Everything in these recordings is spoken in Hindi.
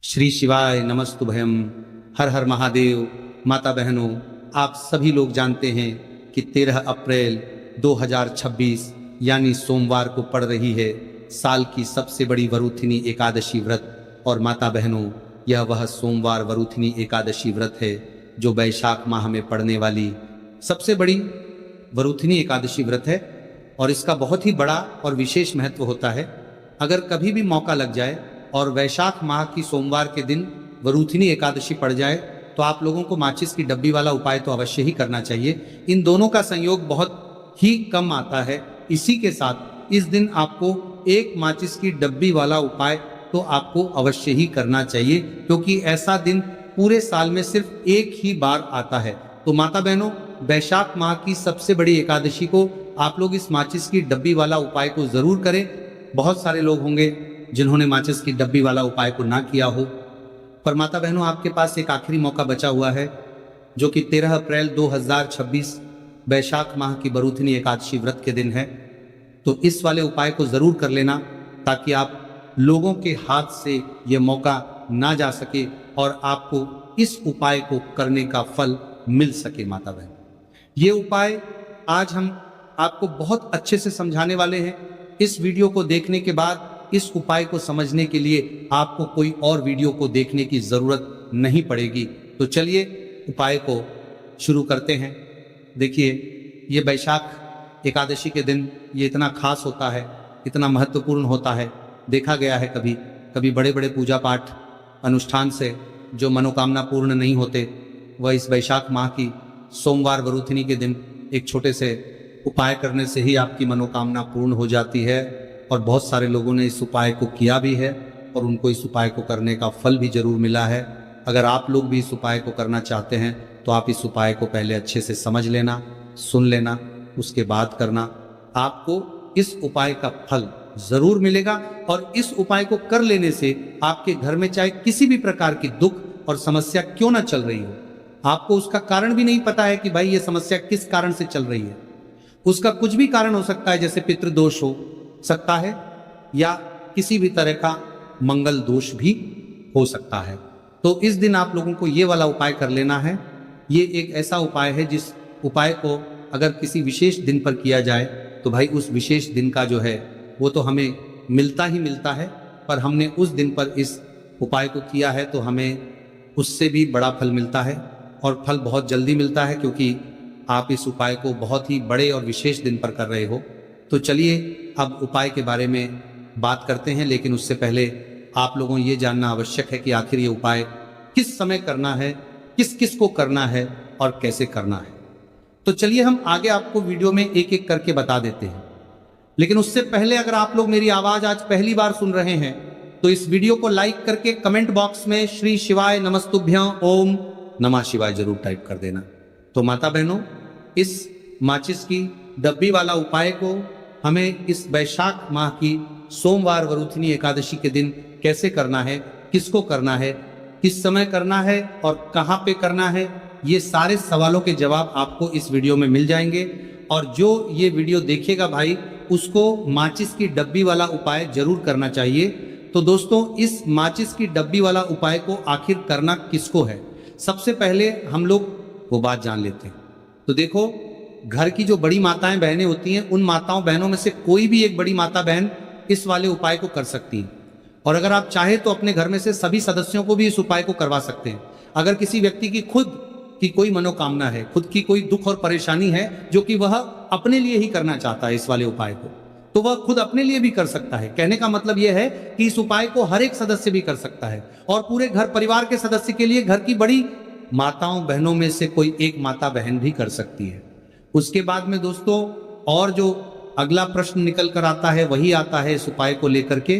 श्री शिवाय नमस्तुभयम। हर हर महादेव। माता बहनों, आप सभी लोग जानते हैं कि 13 अप्रैल 2026 यानी सोमवार को पड़ रही है साल की सबसे बड़ी वरुथिनी एकादशी व्रत। और माता बहनों, यह वह सोमवार वरुथिनी एकादशी व्रत है जो वैशाख माह में पड़ने वाली सबसे बड़ी वरुथिनी एकादशी व्रत है। और इसका बहुत ही बड़ा और विशेष महत्व होता है। अगर कभी भी मौका लग जाए और वैशाख माह की सोमवार के दिन वरुथिनी एकादशी पड़ जाए तो आप लोगों को माचिस की डब्बी वाला उपाय तो अवश्य ही करना चाहिए। इन दोनों का संयोग बहुत ही कम आता है। इसी के साथ इस दिन आपको एक माचिस की डब्बी वाला उपाय तो आपको अवश्य ही करना चाहिए, क्योंकि ऐसा दिन पूरे साल में सिर्फ एक ही बार आता है। तो माता बहनों, वैशाख माह की सबसे बड़ी एकादशी को आप लोग इस माचिस की डब्बी वाला उपाय को जरूर करें। बहुत सारे लोग होंगे जिन्होंने माचिस की डब्बी वाला उपाय को ना किया हो, पर माता बहनों, आपके पास एक आखिरी मौका बचा हुआ है जो कि 13 अप्रैल 2026 वैशाख माह की वरुथिनी एकादशी व्रत के दिन है। तो इस वाले उपाय को जरूर कर लेना ताकि आप लोगों के हाथ से यह मौका ना जा सके और आपको इस उपाय को करने का फल मिल सके। माता बहन, ये उपाय आज हम आपको बहुत अच्छे से समझाने वाले हैं। इस वीडियो को देखने के बाद इस उपाय को समझने के लिए आपको कोई और वीडियो को देखने की जरूरत नहीं पड़ेगी। तो चलिए उपाय को शुरू करते हैं। देखिए, ये वैशाख एकादशी के दिन ये इतना खास होता है, इतना महत्वपूर्ण होता है। देखा गया है कभी कभी बड़े बड़े पूजा पाठ अनुष्ठान से जो मनोकामना पूर्ण नहीं होते, वह इस वैशाख माह की सोमवार वरुथिनी के दिन एक छोटे से उपाय करने से ही आपकी मनोकामना पूर्ण हो जाती है। और बहुत सारे लोगों ने इस उपाय को किया भी है और उनको इस उपाय को करने का फल भी जरूर मिला है। अगर आप लोग भी इस उपाय को करना चाहते हैं तो आप इस उपाय को पहले अच्छे से समझ लेना, सुन लेना, उसके बाद करना। आपको इस उपाय का फल जरूर मिलेगा। और इस उपाय को कर लेने से आपके घर में चाहे किसी भी प्रकार की दुख और समस्या क्यों ना चल रही हो, आपको उसका कारण भी नहीं पता है कि भाई ये समस्या किस कारण से चल रही है। उसका कुछ भी कारण हो सकता है, जैसे पितृदोष हो सकता है या किसी भी तरह का मंगल दोष भी हो सकता है। तो इस दिन आप लोगों को ये वाला उपाय कर लेना है। ये एक ऐसा उपाय है जिस उपाय को अगर किसी विशेष दिन पर किया जाए तो भाई उस विशेष दिन का जो है वो तो हमें मिलता ही मिलता है, पर हमने उस दिन पर इस उपाय को किया है तो हमें उससे भी बड़ा फल मिलता है। और फल बहुत जल्दी मिलता है, क्योंकि आप इस उपाय को बहुत ही बड़े और विशेष दिन पर कर रहे हो। तो चलिए अब उपाय के बारे में बात करते हैं, लेकिन उससे पहले आप लोगों ये जानना आवश्यक है कि आखिर ये उपाय किस समय करना है, किस किस को करना है और कैसे करना है। तो चलिए हम आगे आपको वीडियो में एक एक करके बता देते हैं। लेकिन उससे पहले अगर आप लोग मेरी आवाज आज पहली बार सुन रहे हैं तो इस वीडियो को लाइक करके कमेंट बॉक्स में श्री शिवाय नमस्तुभ्यं ओम नमः शिवाय जरूर टाइप कर देना। तो माता बहनों, इस माचिस की डब्बी वाला उपाय को हमें इस वैशाख माह की सोमवार वरुथिनी एकादशी के दिन कैसे करना है, किसको करना है, किस समय करना है और कहाँ पे करना है, ये सारे सवालों के जवाब आपको इस वीडियो में मिल जाएंगे। और जो ये वीडियो देखेगा भाई, उसको माचिस की डब्बी वाला उपाय जरूर करना चाहिए। तो दोस्तों, इस माचिस की डब्बी वाला उपाय को आखिर करना किसको है, सबसे पहले हम लोग वो बात जान लेते हैं। तो देखो, घर की जो बड़ी माताएं बहनें होती हैं, उन माताओं बहनों में से कोई भी एक बड़ी माता बहन इस वाले उपाय को कर सकती है। और अगर आप चाहे तो अपने घर में से सभी सदस्यों को भी इस उपाय को करवा सकते हैं। अगर किसी व्यक्ति की खुद की कोई मनोकामना है, खुद की कोई दुख और परेशानी है जो कि वह अपने लिए ही करना चाहता है इस वाले उपाय को, तो वह खुद अपने लिए भी कर सकता है। कहने का मतलब यह है कि इस उपाय को हर एक सदस्य भी कर सकता है और पूरे घर परिवार के सदस्य के लिए घर की बड़ी माताओं बहनों में से कोई एक माता बहन भी कर सकती है। उसके बाद में दोस्तों, और जो अगला प्रश्न निकल कर आता है वही आता है इस उपाय को लेकर के,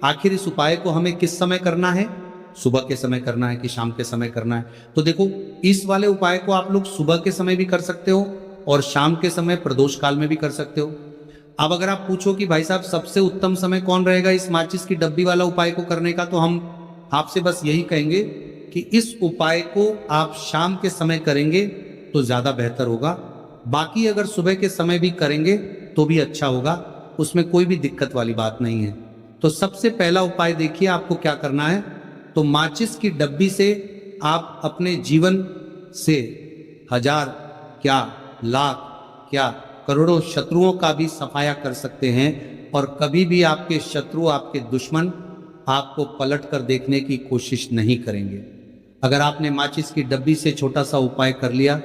आखिर इस उपाय को हमें किस समय करना है, सुबह के समय करना है कि शाम के समय करना है। तो देखो, इस वाले उपाय को आप लोग सुबह के समय भी कर सकते हो और शाम के समय प्रदोष काल में भी कर सकते हो। अब अगर आप पूछो कि भाई साहब सबसे उत्तम समय कौन रहेगा इस माचिस की डब्बी वाला उपाय को करने का, तो हम आपसे बस यही कहेंगे कि इस उपाय को आप शाम के समय करेंगे तो ज्यादा बेहतर होगा। बाकी अगर सुबह के समय भी करेंगे तो भी अच्छा होगा, उसमें कोई भी दिक्कत वाली बात नहीं है। तो सबसे पहला उपाय देखिए आपको क्या करना है। तो माचिस की डब्बी से आप अपने जीवन से हजार क्या लाख क्या करोड़ों शत्रुओं का भी सफाया कर सकते हैं, और कभी भी आपके शत्रु, आपके दुश्मन आपको पलट कर देखने की कोशिश नहीं करेंगे। अगर आपने माचिस की डब्बी से छोटा सा उपाय कर लिया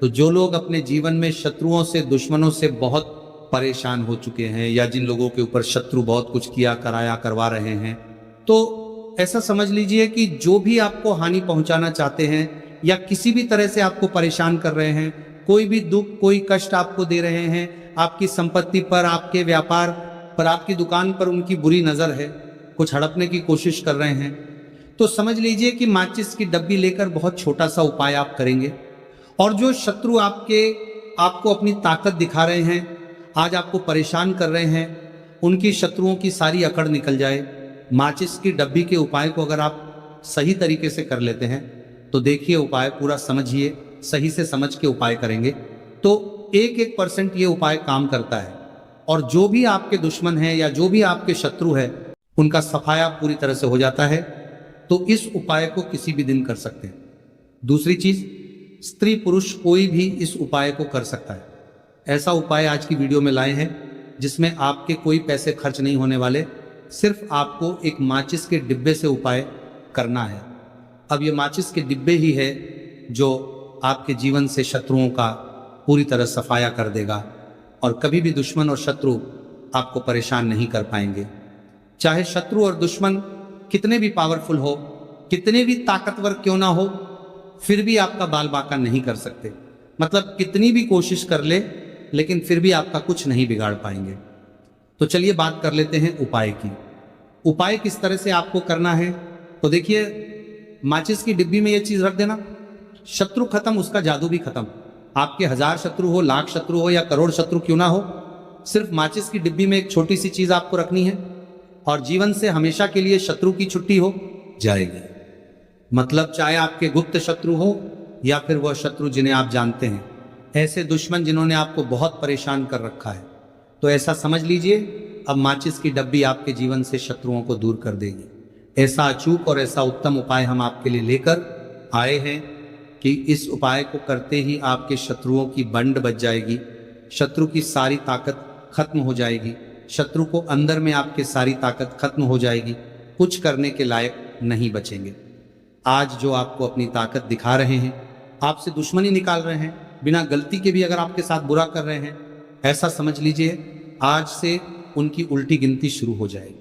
तो जो लोग अपने जीवन में शत्रुओं से, दुश्मनों से बहुत परेशान हो चुके हैं, या जिन लोगों के ऊपर शत्रु बहुत कुछ किया कराया करवा रहे हैं, तो ऐसा समझ लीजिए कि जो भी आपको हानि पहुंचाना चाहते हैं या किसी भी तरह से आपको परेशान कर रहे हैं, कोई भी दुख, कोई कष्ट आपको दे रहे हैं, आपकी संपत्ति पर, आपके व्यापार पर, आपकी दुकान पर उनकी बुरी नजर है, कुछ हड़पने की कोशिश कर रहे हैं, तो समझ लीजिए कि माचिस की डब्बी लेकर बहुत छोटा सा उपाय आप करेंगे, और जो शत्रु आपको अपनी ताकत दिखा रहे हैं, आज आपको परेशान कर रहे हैं, उनकी शत्रुओं की सारी अकड़ निकल जाए। माचिस की डब्बी के उपाय को अगर आप सही तरीके से कर लेते हैं तो देखिए, उपाय पूरा समझिए, सही से समझ के उपाय करेंगे तो 1% ये उपाय काम करता है, और जो भी आपके दुश्मन है या जो भी आपके शत्रु है उनका सफाया पूरी तरह से हो जाता है। तो इस उपाय को किसी भी दिन कर सकते हैं। दूसरी चीज, स्त्री पुरुष कोई भी इस उपाय को कर सकता है। ऐसा उपाय आज की वीडियो में लाए हैं जिसमें आपके कोई पैसे खर्च नहीं होने वाले, सिर्फ आपको एक माचिस के डिब्बे से उपाय करना है। अब ये माचिस के डिब्बे ही है जो आपके जीवन से शत्रुओं का पूरी तरह सफाया कर देगा, और कभी भी दुश्मन और शत्रु आपको परेशान नहीं कर पाएंगे। चाहे शत्रु और दुश्मन कितने भी पावरफुल हो, कितने भी ताकतवर क्यों ना हो, फिर भी आपका बाल बाका नहीं कर सकते। मतलब कितनी भी कोशिश कर ले, लेकिन फिर भी आपका कुछ नहीं बिगाड़ पाएंगे। तो चलिए बात कर लेते हैं उपाय की। उपाय किस तरह से आपको करना है, तो देखिए, माचिस की डिब्बी में ये चीज रख देना, शत्रु खत्म, उसका जादू भी खत्म। आपके 1000 शत्रु हो, लाख शत्रु हो या करोड़ शत्रु क्यों ना हो, सिर्फ माचिस की डिब्बी में एक छोटी सी चीज आपको रखनी है, और जीवन से हमेशा के लिए शत्रु की छुट्टी हो जाएगी। मतलब चाहे आपके गुप्त शत्रु हो या फिर वह शत्रु जिन्हें आप जानते हैं, ऐसे दुश्मन जिन्होंने आपको बहुत परेशान कर रखा है, तो ऐसा समझ लीजिए अब माचिस की डब्बी आपके जीवन से शत्रुओं को दूर कर देगी। ऐसा अचूक और ऐसा उत्तम उपाय हम आपके लिए लेकर आए हैं कि इस उपाय को करते ही आपके शत्रुओं की बंड बच जाएगी, शत्रु की सारी ताकत खत्म हो जाएगी, शत्रु को अंदर में आपके सारी ताकत खत्म हो जाएगी, कुछ करने के लायक नहीं बचेंगे। आज जो आपको अपनी ताकत दिखा रहे हैं, आपसे दुश्मनी निकाल रहे हैं, बिना गलती के भी अगर आपके साथ बुरा कर रहे हैं, ऐसा समझ लीजिए आज से उनकी उल्टी गिनती शुरू हो जाएगी।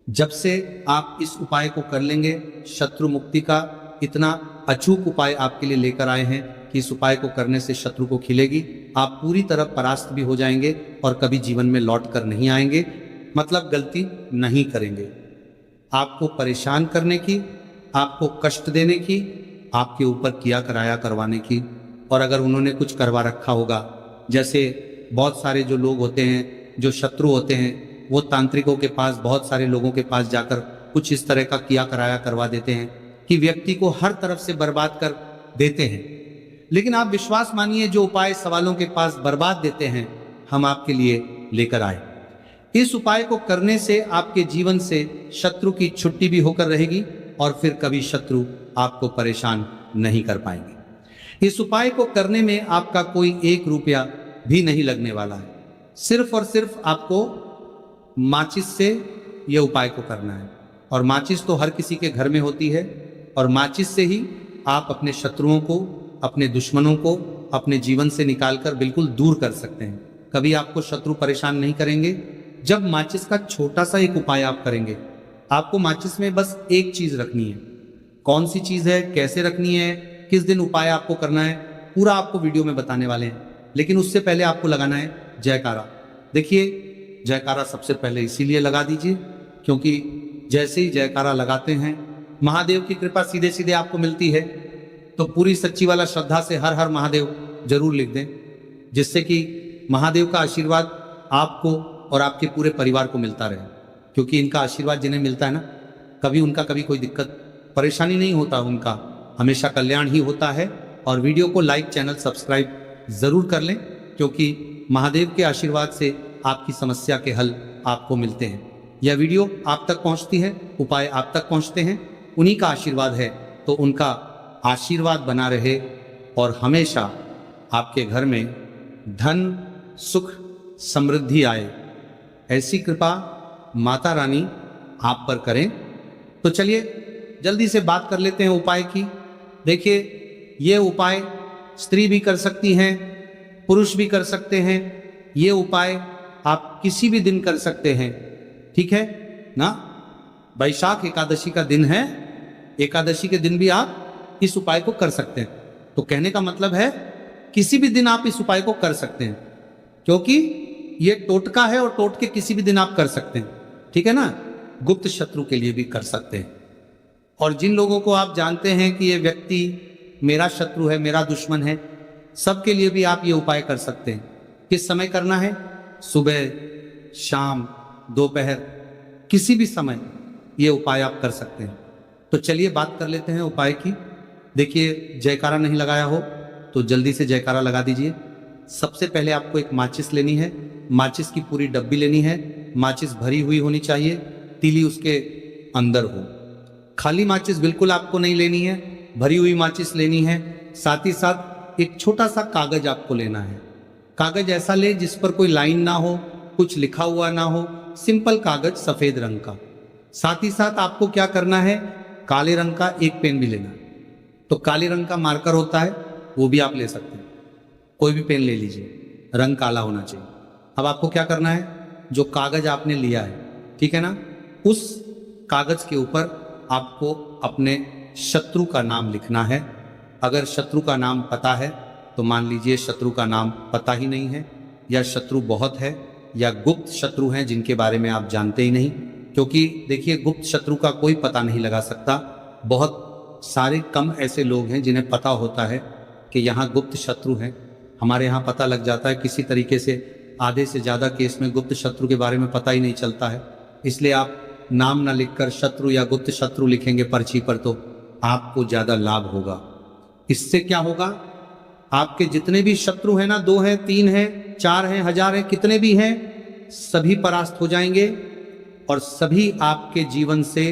जब से आप इस उपाय को कर लेंगे, शत्रु मुक्ति का इतना अचूक उपाय आपके लिए लेकर आए हैं कि इस उपाय को करने से शत्रु को खिलेगी, आप पूरी तरह परास्त भी हो जाएंगे और कभी जीवन में लौट कर नहीं आएंगे। मतलब गलती नहीं करेंगे। आपको परेशान करने की, आपको कष्ट देने की, आपके ऊपर किया कराया करवाने की, और अगर उन्होंने कुछ करवा रखा होगा, जैसे बहुत सारे जो लोग होते हैं, जो शत्रु होते हैं, वो तांत्रिकों के पास, बहुत सारे लोगों के पास जाकर कुछ इस तरह का किया कराया करवा देते हैं कि व्यक्ति को हर तरफ से बर्बाद कर देते हैं। लेकिन आप विश्वास मानिए, जो उपाय सवालों के पास बर्बाद देते हैं, हम आपके लिए लेकर आए। इस उपाय को करने से आपके जीवन से शत्रु की छुट्टी भी होकर रहेगी, और फिर कभी शत्रु आपको परेशान नहीं कर पाएंगे। इस उपाय को करने में आपका कोई 1 रुपया भी नहीं लगने वाला है। सिर्फ और सिर्फ आपको माचिस से यह उपाय को करना है, और माचिस तो हर किसी के घर में होती है, और माचिस से ही आप अपने शत्रुओं को, अपने दुश्मनों को अपने जीवन से निकालकर बिल्कुल दूर कर सकते हैं। कभी आपको शत्रु परेशान नहीं करेंगे जब माचिस का छोटा सा एक उपाय आप करेंगे। आपको माचिस में बस एक चीज रखनी है। कौन सी चीज है, कैसे रखनी है, किस दिन उपाय आपको करना है, पूरा आपको वीडियो में बताने वाले हैं। लेकिन उससे पहले आपको लगाना है जयकारा। देखिए, जयकारा सबसे पहले इसीलिए लगा दीजिए क्योंकि जैसे ही जयकारा लगाते हैं, महादेव की कृपा सीधे सीधे आपको मिलती है। तो पूरी सच्ची वाला श्रद्धा से हर हर महादेव जरूर लिख दें, जिससे कि महादेव का आशीर्वाद आपको और आपके पूरे परिवार को मिलता रहे। क्योंकि इनका आशीर्वाद जिन्हें मिलता है ना, कभी उनका कभी कोई दिक्कत परेशानी नहीं होता, उनका हमेशा कल्याण ही होता है। और वीडियो को लाइक, चैनल सब्सक्राइब जरूर कर लें, क्योंकि महादेव के आशीर्वाद से आपकी समस्या के हल आपको मिलते हैं। यह वीडियो आप तक पहुंचती है, उपाय आप तक पहुंचते हैं उन्हीं का आशीर्वाद है, तो उनका आशीर्वाद बना रहे और हमेशा आपके घर में धन, सुख, समृद्धि आए, ऐसी कृपा माता रानी आप पर करें। तो चलिए जल्दी से बात कर लेते हैं उपाय की। देखिए, ये उपाय स्त्री भी कर सकती हैं, पुरुष भी कर सकते हैं। ये उपाय आप किसी भी दिन कर सकते हैं, ठीक है ना। वैशाख एकादशी का दिन है, एकादशी के दिन भी आप इस उपाय को कर सकते हैं। तो कहने का मतलब है किसी भी दिन आप इस उपाय को कर सकते हैं, क्योंकि ये टोटका है और टोटके किसी भी दिन आप कर सकते हैं, ठीक है ना। गुप्त शत्रु के लिए भी कर सकते हैं। और जिन लोगों को आप जानते हैं कि ये व्यक्ति मेरा शत्रु है, मेरा दुश्मन है, सबके लिए भी आप ये उपाय कर सकते हैं। किस समय करना है? सुबह, शाम, दोपहर, किसी भी समय ये उपाय आप कर सकते हैं। तो चलिए बात कर लेते हैं उपाय की। देखिए, जयकारा नहीं लगाया हो तो जल्दी से जयकारा लगा दीजिए। सबसे पहले आपको एक माचिस लेनी है, माचिस की पूरी डब्बी लेनी है। माचिस भरी हुई होनी चाहिए, तीली उसके अंदर हो। खाली माचिस बिल्कुल आपको नहीं लेनी है, भरी हुई माचिस लेनी है। साथ ही साथ एक छोटा सा कागज आपको लेना है। कागज ऐसा ले जिस पर कोई लाइन ना हो, कुछ लिखा हुआ ना हो, सिंपल कागज सफेद रंग का। साथ ही साथ आपको क्या करना है, काले रंग का एक पेन भी लेना है। तो काले रंग का मार्कर होता है, वो भी आप ले सकते हैं, कोई भी पेन ले लीजिए, रंग काला होना चाहिए। अब आपको क्या करना है, जो कागज आपने लिया है, ठीक है ना, उस कागज के ऊपर आपको अपने शत्रु का नाम लिखना है। अगर शत्रु का नाम पता है तो मान लीजिए शत्रु का नाम पता ही नहीं है, या शत्रु बहुत है, या गुप्त शत्रु हैं जिनके बारे में आप जानते ही नहीं। क्योंकि देखिए, गुप्त शत्रु का कोई पता नहीं लगा सकता। बहुत सारे कम ऐसे लोग हैं जिन्हें पता होता है कि यहाँ गुप्त शत्रु हैं। हमारे यहाँ पता लग जाता है किसी तरीके से। आधे से ज़्यादा केस में गुप्त शत्रु के बारे में पता ही नहीं चलता है। इसलिए आप नाम ना लिखकर शत्रु या गुप्त शत्रु लिखेंगे पर्ची पर तो आपको ज़्यादा लाभ होगा। इससे क्या होगा, आपके जितने भी शत्रु हैं ना, 2 हैं, 3 हैं, 4 हैं, 1000 हैं, कितने भी हैं, सभी परास्त हो जाएंगे और सभी आपके जीवन से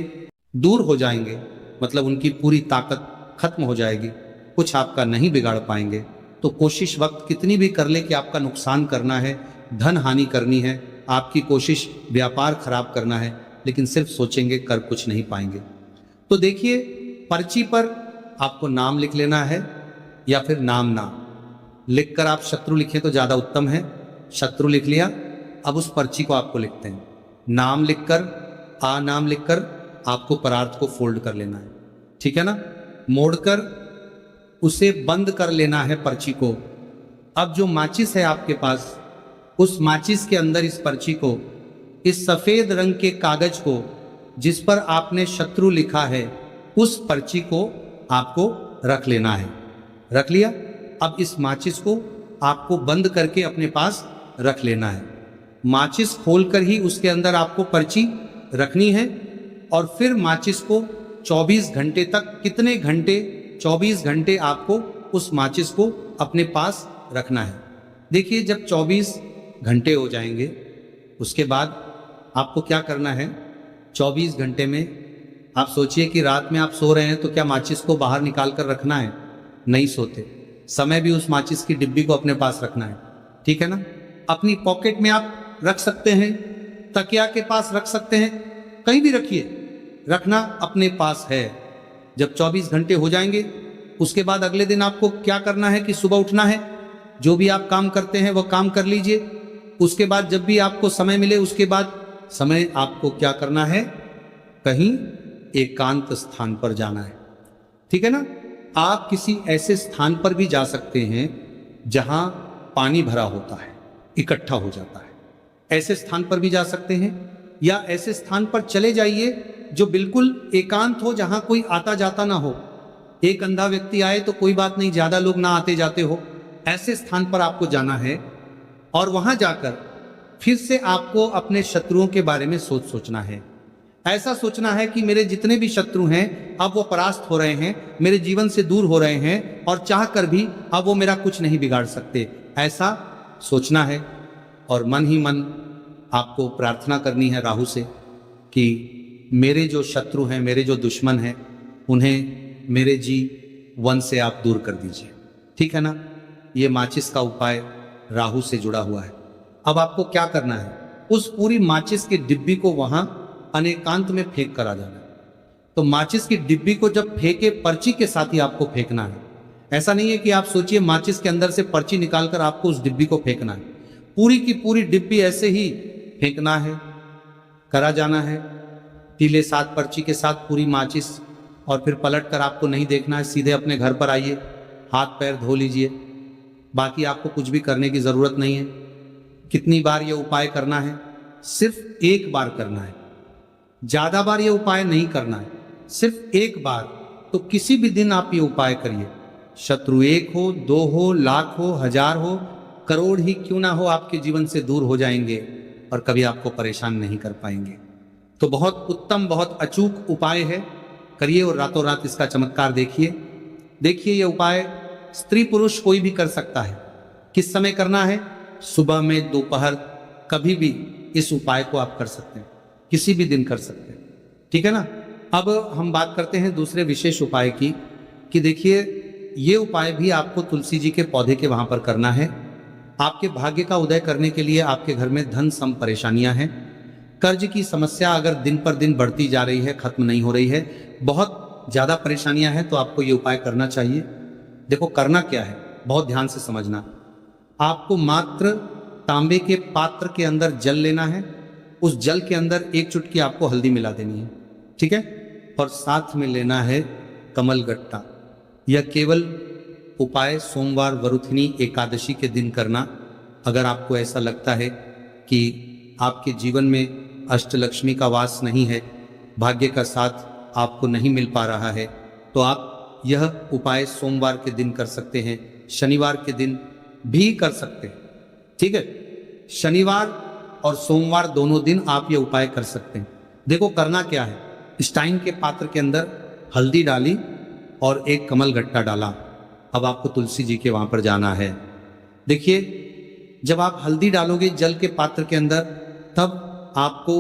दूर हो जाएंगे। मतलब उनकी पूरी ताकत खत्म हो जाएगी, कुछ आपका नहीं बिगाड़ पाएंगे। तो कोशिश वक्त कितनी भी कर ले कि आपका नुकसान करना है, धन हानि करनी है, आपकी कोशिश व्यापार खराब करना है, लेकिन सिर्फ सोचेंगे, कर कुछ नहीं पाएंगे। तो देखिए, पर्ची पर आपको नाम लिख लेना है, या फिर नाम ना लिखकर आप शत्रु लिखें तो ज़्यादा उत्तम है। शत्रु लिख लिया, अब उस पर्ची को आपको लिखते हैं। नाम लिखकर, नाम लिखकर आपको परार्थ को फोल्ड कर लेना है, ठीक है ना, मोड़कर उसे बंद कर लेना है पर्ची को। अब जो माचिस है आपके पास, उस माचिस के अंदर इस पर्ची को, इस सफेद रंग के कागज को जिस पर आपने शत्रु लिखा है, उस पर्ची को आपको रख लेना है। रख लिया। अब इस माचिस को आपको बंद करके अपने पास रख लेना है। माचिस खोलकर ही उसके अंदर आपको पर्ची रखनी है और फिर माचिस को 24 घंटे तक, कितने घंटे, 24 घंटे आपको उस माचिस को अपने पास रखना है। देखिए, जब 24 घंटे हो जाएंगे उसके बाद आपको क्या करना है, 24 घंटे में आप सोचिए कि रात में आप सो रहे हैं तो क्या माचिस को बाहर निकाल कर रखना है? नहीं सोते। समय भी उस माचिस की डिब्बी को अपने पास रखना है, ठीक है ना। अपनी पॉकेट में आप रख सकते हैं, तकिया के पास रख सकते हैं, कहीं भी रखिए, रखना अपने पास है। जब 24 घंटे हो जाएंगे उसके बाद अगले दिन आपको क्या करना है कि सुबह उठना है, जो भी आप काम करते हैं वह काम कर लीजिए। उसके बाद जब भी आपको समय मिले, उसके बाद समय आपको क्या करना है, कहीं एकांत स्थान पर जाना है, ठीक है ना। आप किसी ऐसे स्थान पर भी जा सकते हैं जहां पानी भरा होता है, इकट्ठा हो जाता है, ऐसे स्थान पर भी जा सकते हैं। या ऐसे स्थान पर चले जाइए जो बिल्कुल एकांत हो, जहां कोई आता जाता ना हो। एक अंधा व्यक्ति आए तो कोई बात नहीं, ज्यादा लोग ना आते जाते हो, ऐसे स्थान पर आपको जाना है। और वहां जाकर फिर से आपको अपने शत्रुओं के बारे में सोचना है। ऐसा सोचना है कि मेरे जितने भी शत्रु हैं अब वो परास्त हो रहे हैं, मेरे जीवन से दूर हो रहे हैं, और चाह कर भी अब वो मेरा कुछ नहीं बिगाड़ सकते, ऐसा सोचना है। और मन ही मन आपको प्रार्थना करनी है राहु से कि मेरे जो शत्रु हैं, मेरे जो दुश्मन हैं, उन्हें मेरे जी वन से आप दूर कर दीजिए। ठीक है ना। ये माचिस का उपाय राहु से जुड़ा हुआ है। अब आपको क्या करना है, उस पूरी माचिस की डिब्बी को वहां अनेकांत में फेंक कर आ जाना है। तो माचिस की डिब्बी को जब फेंके, पर्ची के साथ ही आपको फेंकना है। ऐसा नहीं है कि आप सोचिए माचिस के अंदर से पर्ची निकालकर आपको उस डिब्बी को फेंकना है। पूरी की पूरी डिब्बी ऐसे ही फेंकना है, करा जाना है। पीले 7 पर्ची के साथ पूरी माचिस, और फिर पलट कर आपको नहीं देखना है, सीधे अपने घर पर आइए, हाथ पैर धो लीजिए। बाकी आपको कुछ भी करने की जरूरत नहीं है। कितनी बार ये उपाय करना है? सिर्फ एक बार करना है। ज्यादा बार ये उपाय नहीं करना है, सिर्फ एक बार। तो किसी भी दिन आप ये उपाय करिए। शत्रु 1 हो, 2 हो, लाख हो, 1000 हो, करोड़ ही क्यों ना हो, आपके जीवन से दूर हो जाएंगे और कभी आपको परेशान नहीं कर पाएंगे। तो बहुत उत्तम, बहुत अचूक उपाय है, करिए और रातों रात इसका चमत्कार देखिए। देखिए ये उपाय स्त्री पुरुष कोई भी कर सकता है। किस समय करना है? सुबह में, दोपहर, कभी भी इस उपाय को आप कर सकते हैं, किसी भी दिन कर सकते हैं। ठीक है ना। अब हम बात करते हैं दूसरे विशेष उपाय की, कि देखिए ये उपाय भी आपको तुलसी जी के पौधे के वहां पर करना है। आपके भाग्य का उदय करने के लिए आपके घर में धन सम परेशानियां हैं, कर्ज की समस्या अगर दिन पर दिन बढ़ती जा रही है, खत्म नहीं हो रही है, बहुत ज्यादा परेशानियां हैं, तो आपको ये उपाय करना चाहिए। देखो करना क्या है, बहुत ध्यान से समझना। आपको मात्र तांबे के पात्र के अंदर जल लेना है, उस जल के अंदर 1 चुटकी आपको हल्दी मिला देनी है। ठीक है। और साथ में लेना है कमल गट्टा। यह केवल उपाय सोमवार वरुथिनी एकादशी के दिन करना। अगर आपको ऐसा लगता है कि आपके जीवन में अष्टलक्ष्मी का वास नहीं है, भाग्य का साथ आपको नहीं मिल पा रहा है, तो आप यह उपाय सोमवार के दिन कर सकते हैं, शनिवार के दिन भी कर सकते हैं। ठीक है। शनिवार और सोमवार दोनों दिन आप यह उपाय कर सकते हैं। देखो करना क्या है, स्टाइन के पात्र के अंदर हल्दी डाली और एक कमल गट्टा डाला। अब आपको तुलसी जी के वहां पर जाना है। देखिए जब आप हल्दी डालोगे जल के पात्र के अंदर, तब आपको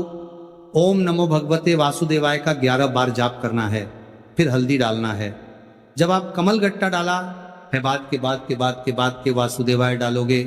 ओम नमो भगवते वासुदेवाय का 11 बार जाप करना है, फिर हल्दी डालना है। जब आप कमल गट्टा डाला है, बाद के वासुदेवाय डालोगे,